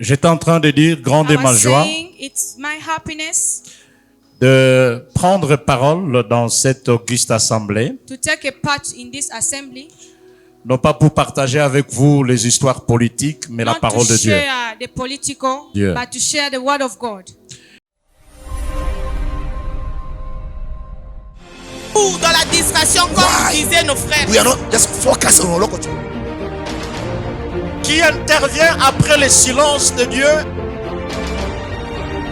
J'étais en train de dire, grande est ma joie It's my happiness de prendre parole dans cette auguste assemblée, to take a part in this assembly. non pas pour partager avec vous les histoires politiques, mais la Not parole to de Dieu. share the political, Dieu. but to share the word of God. Ou dans la distraction, comme disaient nos frères. We are not just focused on Olokoto. Qui intervient après le silence de Dieu?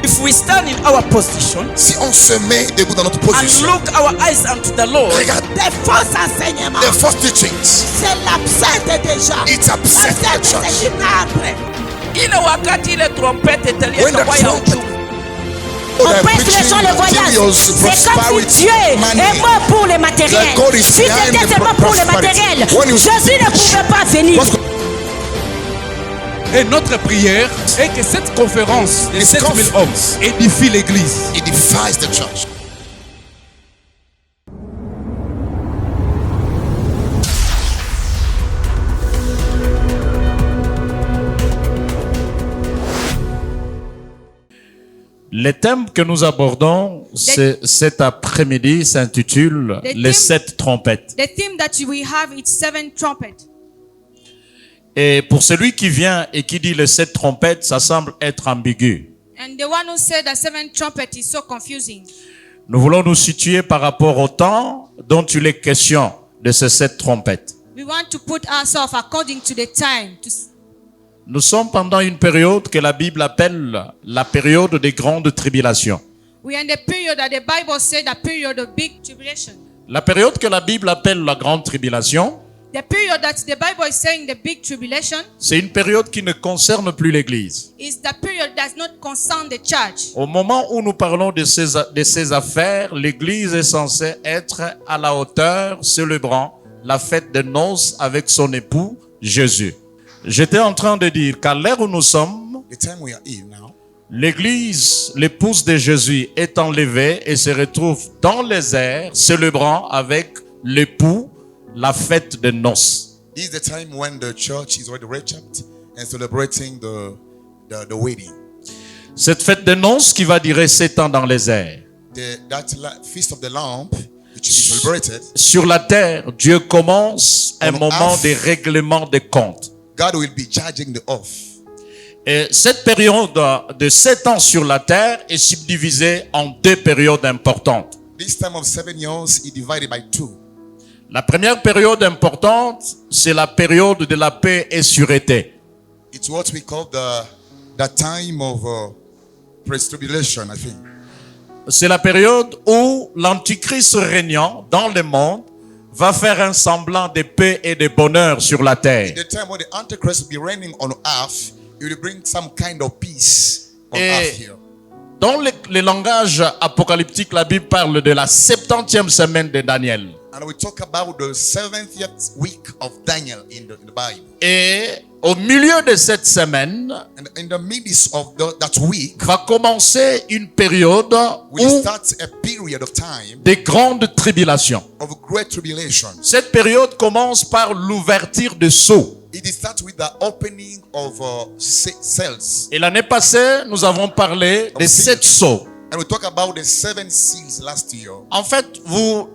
If we stand in our position Si on se met debout dans notre and position, look our eyes unto the Lord, regarde des faux enseignements, the false teachings, c'est l'absent déjà. it upsets the church. Ile wakati ile trompete When italieta the kwa ya trumpet, uchumi. oh, On they're presse les preaching gens le voyage. materials, C'est comme prosperity, si Dieu est money. mort pour les matériels. That God is Si behind c'était the seulement pour les prosperity. matériels, When you Jésus ne pouvait pas venir. Parce que Et notre prière est que cette conférence de This 7000 conference hommes édifie l'église. it defies the church. Les thèmes que nous abordons cet après-midi s'intitule Les les thèmes- 7 trompettes. The theme that we have is 7 trumpets. Et pour celui qui vient et qui dit les 7 trompettes, ça semble être ambigu. And the one who said that 7 trumpet is so confusing. Nous voulons nous situer par rapport au temps dont il est question de ces 7 trompettes. We want to put ourselves according to the time. Nous sommes pendant une période que la Bible appelle la période des grandes tribulations. We are in the period that the Bible said, the period of big tribulation. La période que la Bible appelle la grande tribulation, The period that the Bible is saying the big tribulation c'est une période qui ne concerne plus l'Église. is the period that does not concern the church. Au moment où nous parlons de ces affaires, l'Église est censée être à la hauteur, célébrant la fête de noces avec son époux Jésus. J'étais en train de dire qu'à l'ère où nous sommes, The time we are in now, l'Église, l'épouse de Jésus, est enlevée et se retrouve dans les airs, célébrant avec l'époux la fête de noces. this is the time when the church is already raptured and celebrating the wedding. Cette fête de noces qui va durer 7 ans dans les airs. Feast of the Lamp, which is celebrated, Sur la terre, Dieu commence un On moment a- de règlement des comptes. God will be judging the earth. Et cette période de 7 ans sur la terre est subdivisée en 2 périodes importantes. This time of 7 years is divided by 2. La première période importante, c'est la période de la paix et sûreté. It's what we call the time of pre-tribulation, I think. C'est la période où l'antichrist régnant dans le monde va faire un semblant de paix et de bonheur sur la terre. The time when the Antichrist will be reigning on earth, it will bring some kind of peace on Et- earth here. Dans le langage apocalyptique, la Bible parle de la 70e semaine de Daniel. And we talk about the 70th week of Daniel in the Bible. Et au milieu de cette semaine, And in the midst of that week, va commencer une période we où start a period of time des grandes tribulations. of great tribulation. Cette période commence par l'ouverture des sceaux. It starts with the opening of cells. Et l'année passée, nous avons parlé des 7 sceaux. And we talk about the 7 seals last year. En fait,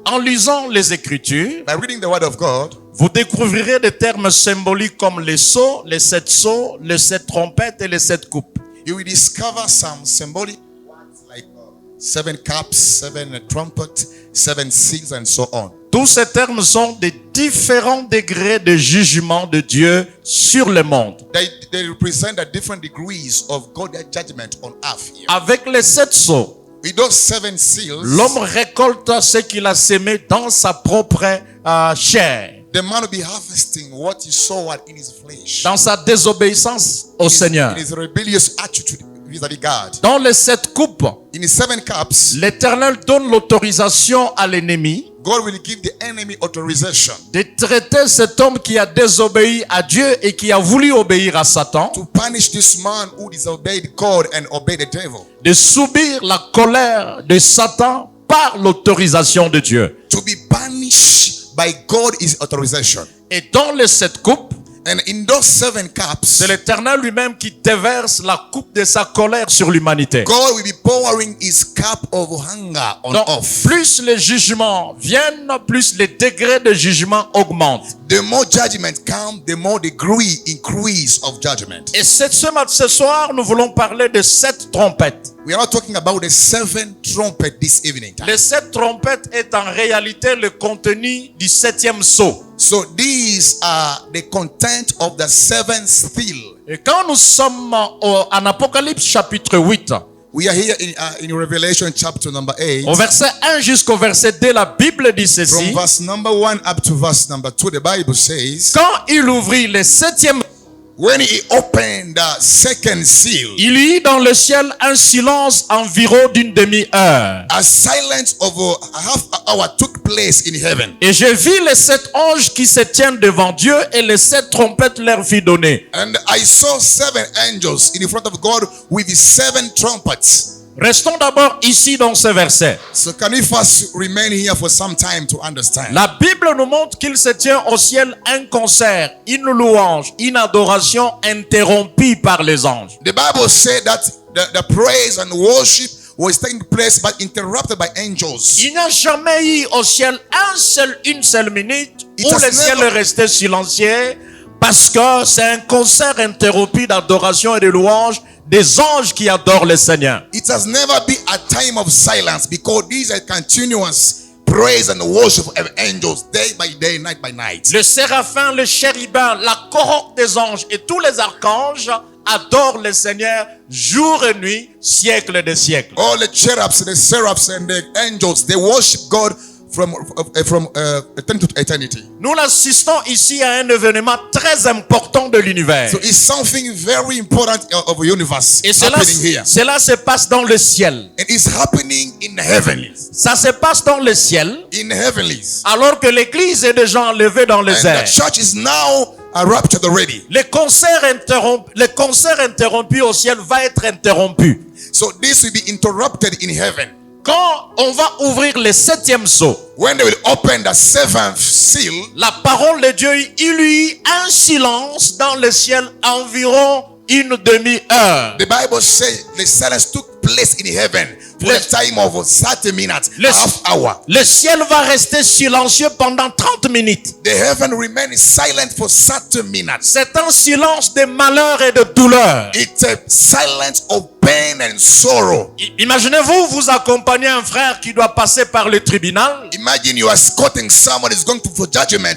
en lisant les Écritures, By reading the word of God, vous découvrirez des termes symboliques comme les sceaux, les 7 sceaux, les 7 trompettes et les 7 coupes. you will discover some symbolic words like 7 cups, 7 trumpets, 7 seals, and so on. Tous ces termes sont des différents degrés de jugement de Dieu sur le monde. They represent the different degrees of God's judgment on earth here. Avec les 7 sceaux, With those 7 seals, l'homme récolte ce qu'il a semé dans sa propre chair, the man will be harvesting what he sowed in his flesh. dans sa désobéissance au Seigneur. In his rebellious attitude vis-à-vis God. Dans les 7 coupes, In his 7 cups, l'Éternel donne l'autorisation à l'ennemi God will give the enemy authorization de traiter cet homme qui a désobéi à Dieu et qui a voulu obéir à Satan, to punish this man who disobeyed God and obeyed the devil. de subir la colère de Satan par l'autorisation de Dieu. To be punished by God's authorization. Et dans les 7 coupes, And in those 7 cups, c'est l'Éternel lui-même qui déverse la coupe de sa colère sur l'humanité. God will be pouring his cup of hunger on Donc, off. plus les jugements viennent, plus les degrés de jugement augmentent. The more judgment comes, the more degree increase of judgment. Et ce soir, nous voulons parler de 7 trompettes. We are not talking about the 7 trumpet this evening time. Les 7 trompettes est en réalité le contenu du 7e sceau. So these are the content of the 7th seal. Et quand nous sommes en Apocalypse chapitre 8, We are here in Revelation chapter number 8. au verset 1 jusqu'au verset 2, la Bible dit From ceci. verse number 1 up to verse number 2, the Bible says, Quand il ouvrit le 7e, when he opened the 2nd seal, il y eut dans le ciel un silence environ d'une demi-heure. a silence of a half hour took place in heaven. Et je vis les 7 anges qui se tiennent devant Dieu et les 7 trompettes leur fit donner. And I saw 7 angels in front of God with the 7 trumpets. Restons d'abord ici dans ce verset. So can we first remain here for some time to understand? La Bible nous montre qu'il se tient au ciel un concert, une louange, une adoration interrompue par les anges. The Bible said that the praise and worship was taking place but interrupted by angels. Il n'y a jamais eu au ciel une seule minute It où has le ciel never- est resté silencieux parce que c'est un concert interrompu d'adoration et de louange des anges qui adorent le Seigneur. It has never been a time of silence because these are continuous praise and worship of angels day by day, night by night. Le séraphin, le chérubin, la cohorte des anges et tous les archanges adorent le Seigneur jour et nuit, siècle de siècles. All the cherubs, the seraphs, and the angels, they worship God from eternity to eternity. Nous assistons ici à un événement très important de l'univers. So it's something very important of the universe Et happening here. cela se passe dans le ciel. And it's happening in heavenlies. Ça se passe dans le ciel In heavenlies. alors que l'église est déjà enlevée dans les And airs. the church is now raptured already. Le concert interrompu au ciel va être interrompu. So this will be interrupted in heaven. Quand on va ouvrir le 7e sceau, When they will open the 7th seal, la parole de Dieu, il y eut un silence dans le ciel environ une demi-heure. the Bible says the silence took place in heaven for Le- the time of 30 minutes, Le- a half hour. Le ciel va rester silencieux pendant 30 minutes. The heaven remained silent for 30 minutes. C'est un silence de malheur et de douleur. It's a silence of pain and sorrow. Imaginez-vous, vous accompagnez un frère qui doit passer par le tribunal Imagine you are escorting someone who's going to for judgment.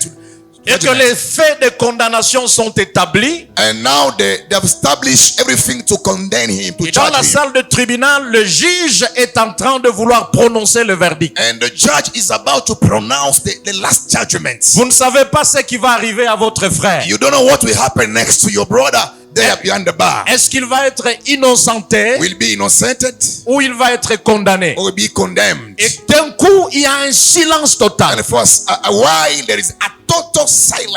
et que les faits de condamnation sont établis. And now they've established everything to condemn him, to Et dans la judge him. salle de tribunal, le juge est en train de vouloir prononcer le verdict. And the judge is about to pronounce the last judgment. Vous ne savez pas ce qui va arriver à votre frère. You don't know what will happen next to your brother there behind the bar. Est-ce qu'il va être innocenté Will be innocented ou il va être condamné? or will be condemned. Et d'un coup, il y a un silence total. And for a while there is a total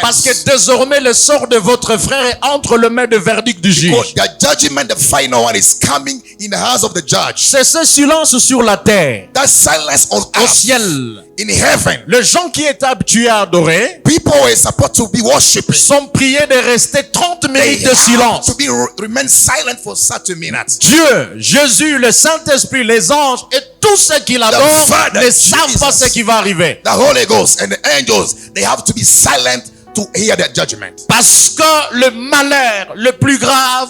Parce que silence. désormais, le sort de votre frère est entre les mains de verdict du Because juge. the judgment, the final one, is coming in the hands of the judge. C'est ce silence sur la terre, That silence on au earth, ciel. in heaven. Les gens qui étaient habitués à adorer People were supposed to be worshiping. sont priés de rester 30 They minutes de have silence. to be remain silent for 30 minutes. Dieu, Jésus, le Saint-Esprit, les anges et tous ceux qui l'adorent Father, ne savent pas Jesus. ce qui va arriver. The Holy Ghost and the angels, they have to be silent to hear their judgment. Parce que le malheur le plus grave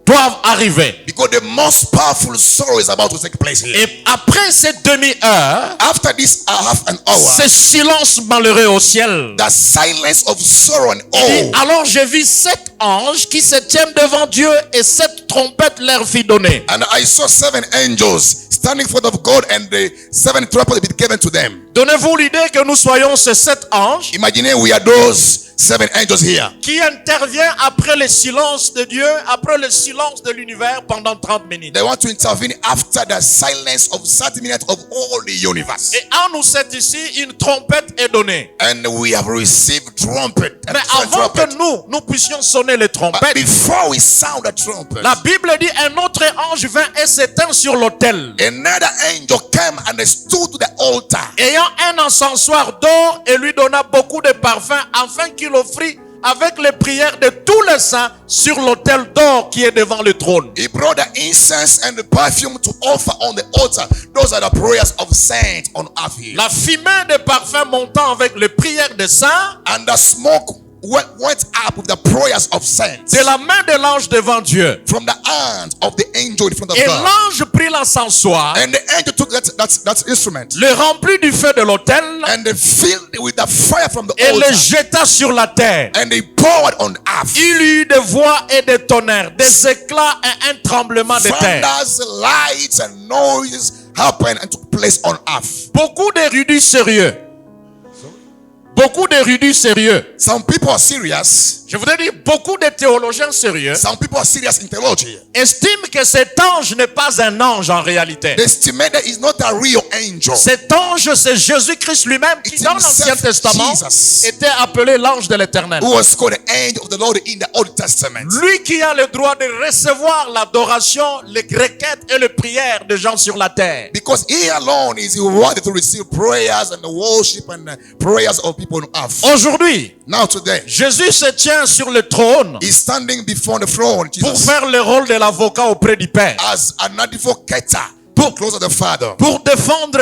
doit arriver. Because the most powerful sorrow is about to take place here. Et après cette demi-heure, After this half an hour, ce silence malheureux au ciel, the silence of sorrow and il dit, awe. alors j'ai vu 7 anges qui se tiennent devant Dieu et 7 trompettes leur fit donner. And I saw 7 angels standing in front of God, and the 7 trumpets been given to them. Donnez-vous l'idée que nous soyons ces 7 anges Imagine we are those 7 angels here qui intervient après le silence de Dieu, après le silence de l'univers pendant 30 minutes. they want to intervene after the silence of 30 minutes of all the universe. Et à nous c'est ici, une trompette est donnée. And we have received trumpet. Mais avant que nous puissions sonner les But trompettes, before we sound the trumpet, la Bible dit un autre ange vint et s'éteint sur l'autel, another angel came and they stood to the altar, ayant un encensoir d'or et lui donna beaucoup de parfums afin qu'il offrit avec les prières de tous les saints sur l'autel d'or qui est devant le trône. He brought the incense and the perfume to offer on the altar. Those are the prayers of saints on earth here. La fumée de parfum montant avec les prières des saints, And the smoke went up with the prayers of saints. de la main de l'ange devant Dieu. From the hand of the angel in front of Et God. l'ange prit l'encensoir, And the angel took that instrument le remplit du feu de l'autel and they filled it with the fire from the et le altar. jeta sur la terre. And they poured on earth. Il y eut des voix et des tonnerres, des éclats et un tremblement de terre. Thunders, lights, and noises happened and took place on earth. Beaucoup d'érudits sérieux. Beaucoup d'érudits sérieux. Some people are serious. Je voudrais dire beaucoup de théologiens sérieux Some people are serious in theology. estiment que cet ange n'est pas un ange en réalité. They estimate that he's not a real angel. Cet ange, c'est Jésus-Christ lui-même qui, It's dans l'Ancien himself, Testament, Jesus. était appelé l'ange de l'Éternel. Who was called the angel of the Lord in the Old Testament. Lui qui a le droit de recevoir l'adoration, les requêtes et les prières de gens sur la terre. Because he alone is worthy to receive prayers and the worship and the prayers of people on earth. Aujourd'hui, Now today, Jésus se tient sur le trône he's standing before the throne, pour Jesus, faire le rôle de l'avocat auprès du Père, as an advocator pour close to the Father, pour défendre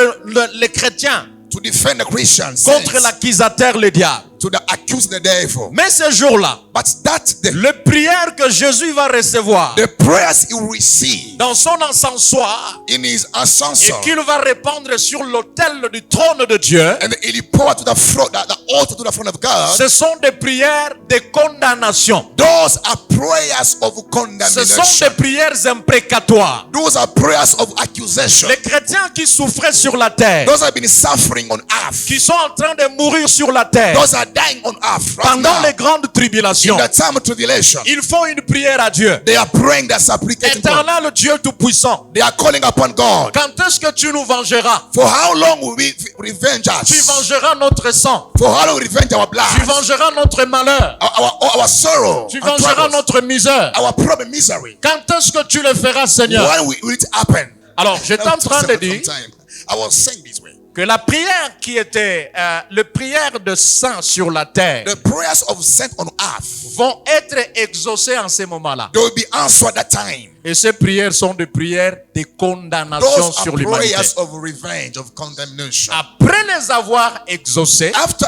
les chrétiens to defend the Christians contre l'accusateur, le diable. to the accuse the devil. Mais ce jour-là, But that the les prières que Jésus va recevoir prayers he will receive dans son encensoir in his et ascension, qu'il va répandre sur l'autel du trône de Dieu, and he poured to the front, the altar to the front of God. ce sont des prières de condamnation. Those are prayers of Ce sont condemnation. des prières imprécatoires. Those are prayers of accusation. Les chrétiens qui souffraient sur la terre, Those have been suffering on earth. qui sont en train de mourir sur la terre Those are dying on earth right pendant now. les grandes tribulations, In the time of tribulation, ils font une prière à Dieu. they are praying, they are supplicating God. Éternel Dieu Tout-Puissant, They are calling upon God. quand est-ce que tu nous vengeras? For how long will we revenge Tu us? vengeras notre sang. For how long will we revenge our blood? Tu vengeras notre malheur. Our sorrow, Tu our vengeras troubles, notre misère. our problem, misery. Quand est-ce que tu le feras, Seigneur? When will it happen? Alors, j'étais en train de dire I was saying this way. que la prière qui était, les prières de saints sur la terre The prayers of saints on earth, vont être exaucées en ces moments-là. they will be answered at that time. Et ces prières sont des prières de condamnation Those are sur l'humanité. prayers of revenge, of condemnation. Après les avoir exaucées, After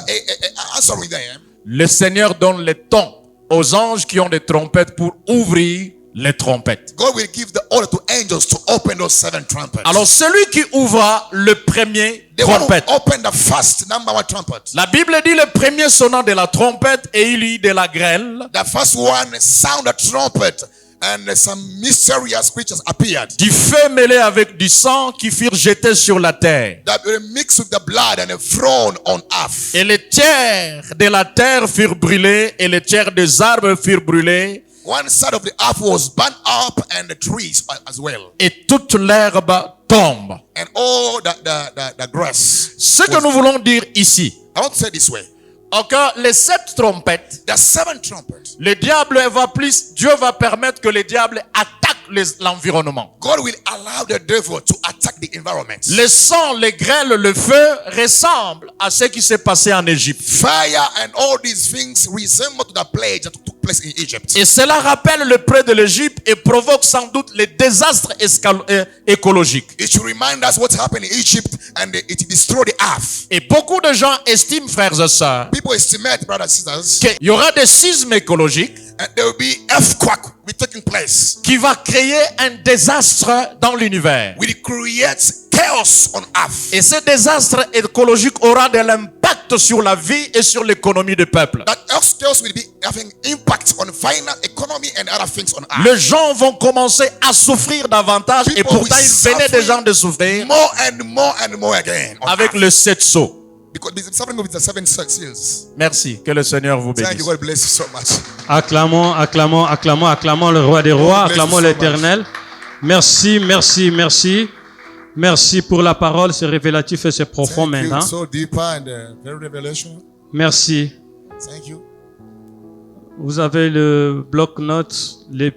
answering them, le Seigneur donne le ton aux anges qui ont des trompettes pour ouvrir les trompettes. God will give the order to angels to open those 7 trumpets. Alors celui qui ouvra le premier They want trompette. to open the first number 1 trumpet. La Bible dit le premier sonnant de la trompette et il y eut de la grêle, The first one sound a trumpet, and some mysterious creatures appeared. du feu mêlé avec du sang qui furent jetés sur la terre. That were mixed with the blood and thrown on earth. Et les tiers de la terre furent brûlés et les tiers des arbres furent brûlés One side of the earth was burnt up, and the trees as well. et toute l'herbe tombe. And all the grass. Ce que nous voulons dire ici, I want to say this way. encore les 7 trompettes, The 7 trumpets. le diable va plus, Dieu va permettre que le diable attaque l'environnement. God will allow the devil to attack the environment. Le sang, les grêles, le feu ressemblent à ce qui s'est passé en Égypte. Fire and all these things resemble to the plague that took place in Egypt. Et cela rappelle le près de l'Égypte et provoque sans doute les désastres écologiques. It should remind us what happened in Egypt, and it destroyed the earth. Et beaucoup de gens estiment, frères et sœurs, People estimate, brothers and sisters, qu'il y aura des sismes écologiques and there will be earthquake will be taking place. qui va créer un désastre dans l'univers. Will create chaos on earth. Et ce désastre écologique aura de l'impact sur la vie et sur l'économie du peuple. That earth chaos will be having impact on finance, economy, and other things on earth. Les gens vont commencer à souffrir davantage et People pourtant will il venait suffer des gens de souffrir more and more and more again. On avec earth. le 7 sceaux. Because it's suffering with the 7 seals. Merci, que le Seigneur vous Thank bénisse. you. God bless you so much. Acclamons, acclamons, acclamons, acclamons le roi des rois, acclamons l'Éternel. Merci, merci, merci. Merci pour la parole, c'est révélatif et c'est profond Thank you. maintenant. So deeper and very revelation. Merci. Thank you. Vous avez le bloc-notes, les